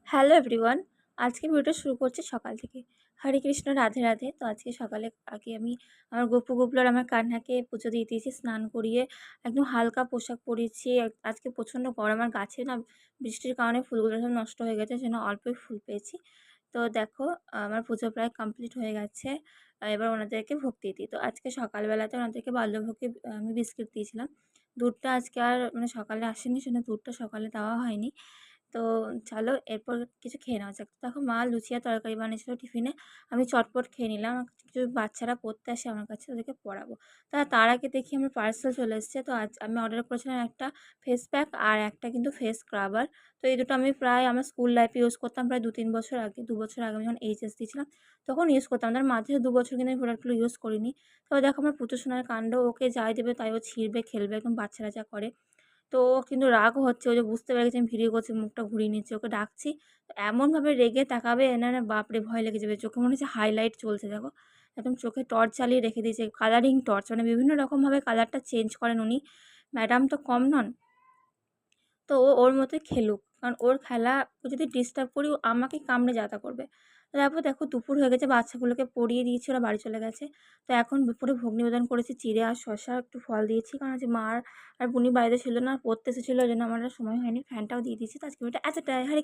Hello everyone. আজকে ভিডিওটা শুরু করছি সকাল থেকে। হরে কৃষ্ণ, রাধে রাধে। তো আজকে সকালে আগে আমি আমার গপু গুবলু আর আমার কান্নাকে পুজো দিয়ে দিয়েছি, স্নান করিয়ে একদম হালকা পোশাক পরিয়েছি। আজকে প্রচণ্ড গরম আর গাছে না বৃষ্টির কারণে ফুলগুলো সব নষ্ট হয়ে গেছে, সেজন্য অল্পই ফুল পেয়েছি। তো দেখো, আমার পুজো প্রায় কমপ্লিট হয়ে গেছে। এবার ওনাদেরকে ভোগ দিয়ে দিই। তো আজকে সকালবেলাতে ওনাদেরকে বাল্যভোগে আমি বিস্কিট দিয়েছিলাম। দুধটা আজকে আর মানে সকালে আসেনি, সেজন্য দুধটা সকালে দেওয়া হয়নি। তো চলো এরপর কিছু খেয়ে নেওয়া যাক। দেখো মা লুচি আর তরকারি বানিয়েছিল টিফিনে। আমি চটপট খেয়ে নিলাম। আর কিছু বাচ্চারা পড়তে আসে আমার কাছে, ওদেরকে পড়াবো। তার আগে দেখি আমার পার্সেল চলে এসেছে। তো আজ আমি অর্ডার করেছিলাম একটা ফেস প্যাক আর একটা কিন্তু ফেস স্ক্রাবার। তো এই দুটো আমি প্রায় আমার স্কুল লাইফে ইউজ করতাম প্রায় ২-৩ বছর আগে। ২ বছর আগে আমি যখন এইচএস দিয়েছিলাম তখন ইউজ করতাম। তার মাঝে ২ বছর কিন্তু আমি প্রোডাক্টগুলো ইউজ করিনি। তবে দেখো আমার পুচু সোনার কাণ্ড, ওকে যাই দেবে তাই ও ছিঁড়বে, খেলবে, একদম বাচ্চারা যা করে। তো ও কিন্তু রাগও হচ্ছে। ও যে বুঝতে পেরে গেছে আমি ভিডিও করছি, মুখটা ঘুরিয়ে নিচ্ছে। ওকে ডাকছি, তো এমনভাবে রেগে তাকাবে না বাপরে ভয় লেগে যাবে। চোখে মনে হচ্ছে হাইলাইট চলছে দেখো। একদম চোখে টর্চ চালিয়ে রেখে দিয়েছে। কালারিং টর্চ, মানে বিভিন্ন রকমভাবে কালারটা চেঞ্জ করেন উনি। ম্যাডাম তো কম নন। তো ও ওর মতোই খেলুক। কারণ ওর খেলা যদি ডিস্টার্ব করি ও আমাকেই কামড়ে যা-তা করবে। তো তারপর দেখো দুপুর হয়ে গেছে, বাচ্চাগুলোকে পড়িয়ে দিয়েছি, ওরা বাড়ি চলে গেছে। তো এখন দুপুরে ভোগ নিবেদন করেছি চিড়ে আর শসা, একটু ফল দিয়েছি। কারণ আজকে মা আর বুনি বাড়িতে ছিল না, পড়তে এসেছিল, ওইজন্য আমার আর সময় হয়নি। ফ্যানটাও দিয়ে দিয়েছি। তো আজকের ভিডিওটা এতটাই। হরে কৃষ্ণ।